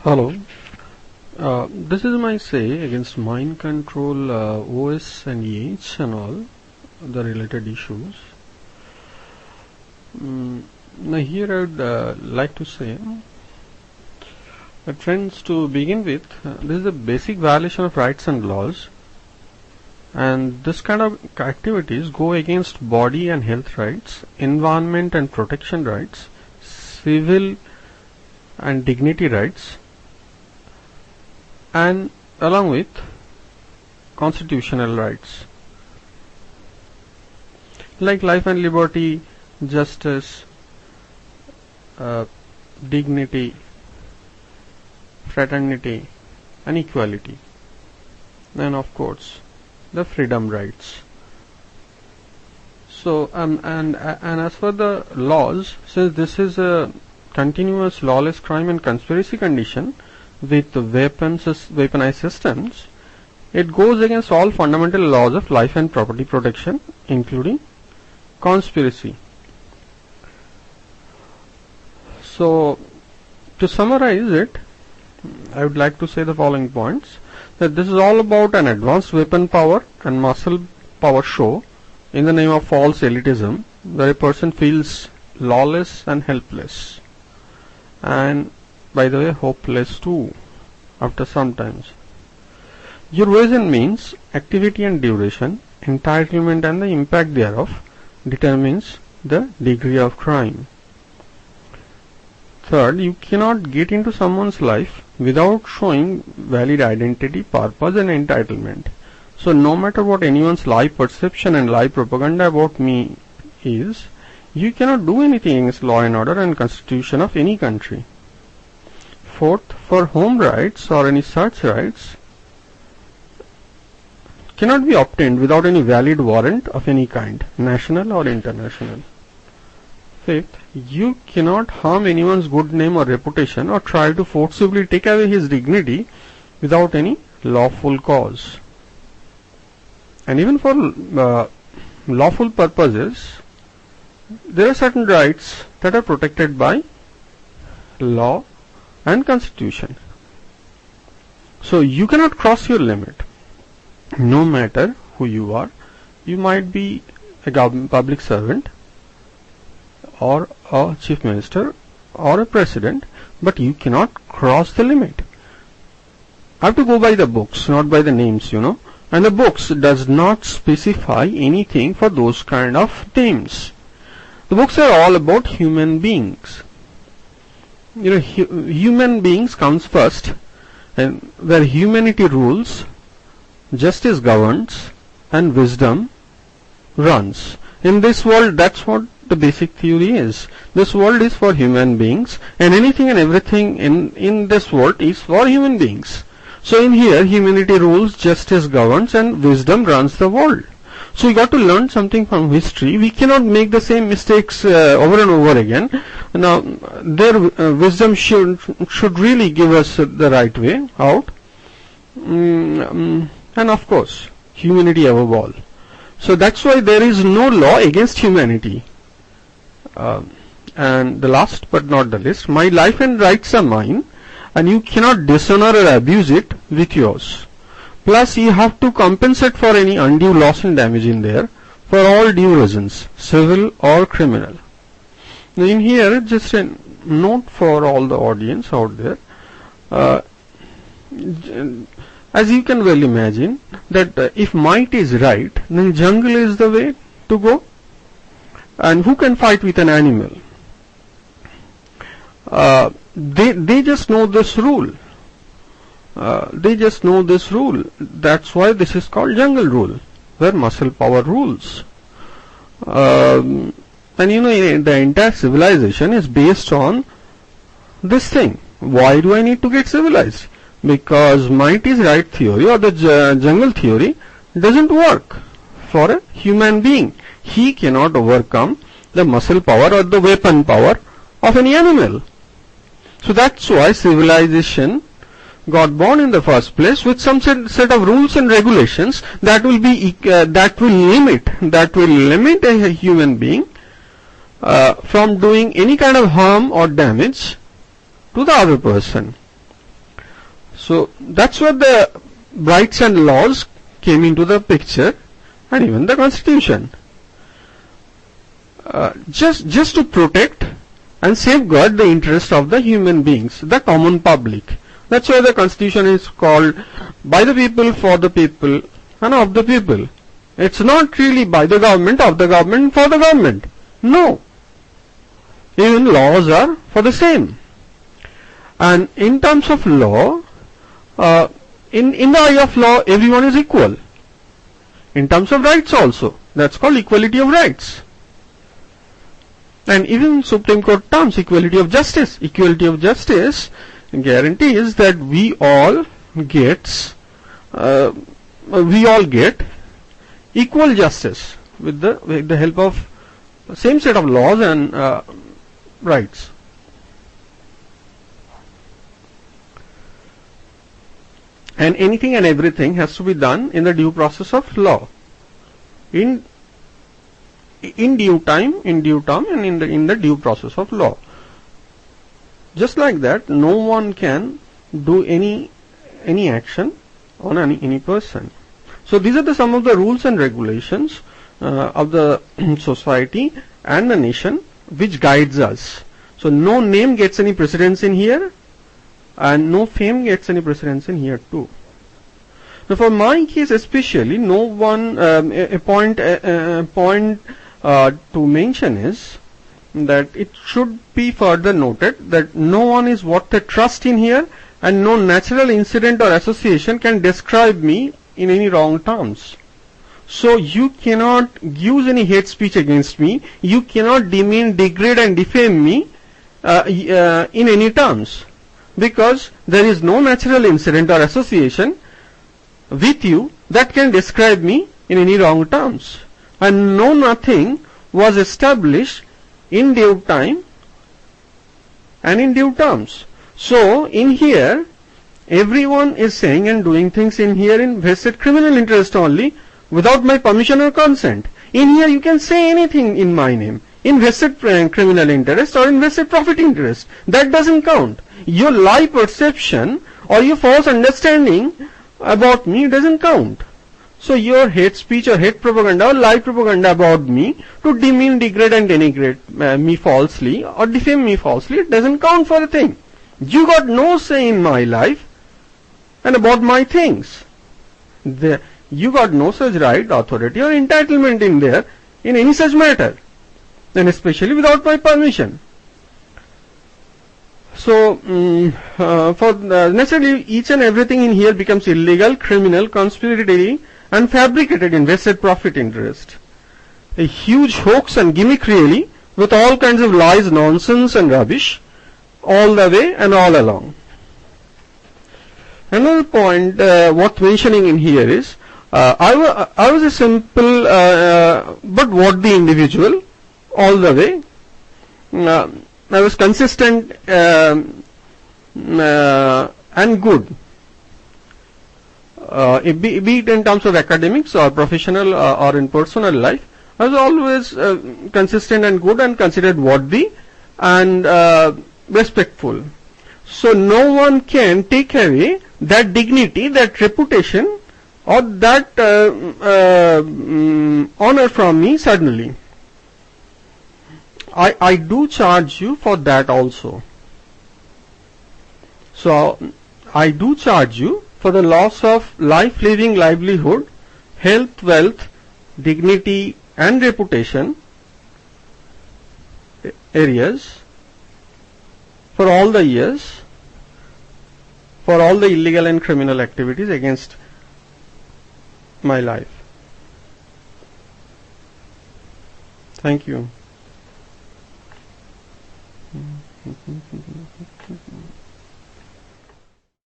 Hello. This is my say against mind control, OS and EH and all the related issues. Now here I would like to say that friends, to begin with, this is a basic violation of rights and laws, and this kind of activities go against body and health rights, environment and protection rights, civil and dignity rights, and along with constitutional rights like life and liberty, justice, dignity, fraternity and equality, and of course the freedom rights. So and as for the laws, since this is a continuous lawless crime and conspiracy condition with weaponized systems, it goes against all fundamental laws of life and property protection, including conspiracy. So, to summarize it, I would like to say the following points: that this is all about an advanced weapon power and muscle power show in the name of false elitism, where a person feels lawless and helpless, and by the way hopeless too after some times. Your ways and means, activity and duration, entitlement and the impact thereof determines the degree of crime. Third, you cannot get into someone's life without showing valid identity, purpose and entitlement. So no matter what anyone's lie perception and lie propaganda about me is, you cannot do anything against law and order and constitution of any country. Fourth, for home rights or any such rights cannot be obtained without any valid warrant of any kind, national or international. Fifth, you cannot harm anyone's good name or reputation or try to forcibly take away his dignity without any lawful cause. And even for lawful purposes, there are certain rights that are protected by law and constitution. So you cannot cross your limit, no matter who you are. You might be a public servant or a chief minister or a president, but you cannot cross the limit. I have to go by the books, not by the names, and the books does not specify anything for those kind of names. The books are all about human beings. Human beings comes first, and where humanity rules, justice governs, and wisdom runs. In this world, that's what the basic theory is. This world is for human beings, and anything and everything in this world is for human beings. So in here, humanity rules, justice governs, and wisdom runs the world. So we got to learn something from history. We cannot make the same mistakes over and over again. Now, their wisdom should really give us the right way out. And of course, humanity above all. So that's why there is no law against humanity. And the last but not the least, my life and rights are mine, and you cannot dishonor or abuse it with yours. Plus, you have to compensate for any undue loss and damage in there for all due reasons, civil or criminal. Now in here, just a note for all the audience out there. As you can well imagine, that if might is right, then jungle is the way to go. And who can fight with an animal? They just know this rule. That's why this is called jungle rule, where muscle power rules. And the entire civilization is based on this thing. Why do I need to get civilized? Because might is right theory or the jungle theory doesn't work for a human being. He cannot overcome the muscle power or the weapon power of any animal. So that's why civilization got born in the first place with some set of rules and regulations that will limit a human being from doing any kind of harm or damage to the other person. So that's where the rights and laws came into the picture, and even the constitution. Just to protect and safeguard the interest of the human beings, the common public. That's why the constitution is called by the people, for the people, and of the people. It's not really by the government, of the government, for the government. No. Even laws are for the same. And in terms of law, in the eye of law, everyone is equal. In terms of rights also, that's called equality of rights. And even in Supreme Court terms, equality of justice. Equality of justice guarantees that we all get equal justice with the help of same set of laws and rights. And anything and everything has to be done in the due process of law, in due time, in due term, and in the due process of law. Just like that, no one can do any action on any person. So these are some of the rules and regulations of the society and the nation which guides us. So no name gets any precedence in here, and no fame gets any precedence in here too. Now for my case especially, no one a point to mention is that it should be further noted that no one is worth a trust in here, and no natural incident or association can describe me in any wrong terms. So you cannot use any hate speech against me, you cannot demean, degrade and defame me in any terms, because there is no natural incident or association with you that can describe me in any wrong terms, and nothing was established in due time and in due terms. So in here everyone is saying and doing things in here in vested criminal interest only, without my permission or consent. In here you can say anything in my name, in vested criminal interest or in vested profit interest. That doesn't count. Your lie perception or your false understanding about me doesn't count. So your hate speech or hate propaganda or lie propaganda about me to demean, degrade and denigrate me falsely or defame me falsely, it doesn't count for a thing. You got no say in my life and about my things. You got no such right, authority or entitlement in there in any such matter, and especially without my permission. So naturally each and everything in here becomes illegal, criminal, conspiratory and fabricated in vested profit interest. A huge hoax and gimmick really, with all kinds of lies, nonsense and rubbish all the way and all along. Another point worth mentioning in here is I was a simple but worthy individual all the way. I was consistent and good, be it in terms of academics or professional or in personal life. I was always consistent and good and considered worthy and respectful. So no one can take away that dignity, that reputation or that honor from me suddenly. I do charge you for that also. So I do charge you for the loss of life, living, livelihood, health, wealth, dignity and reputation areas for all the years, for all the illegal and criminal activities against my life. Thank you.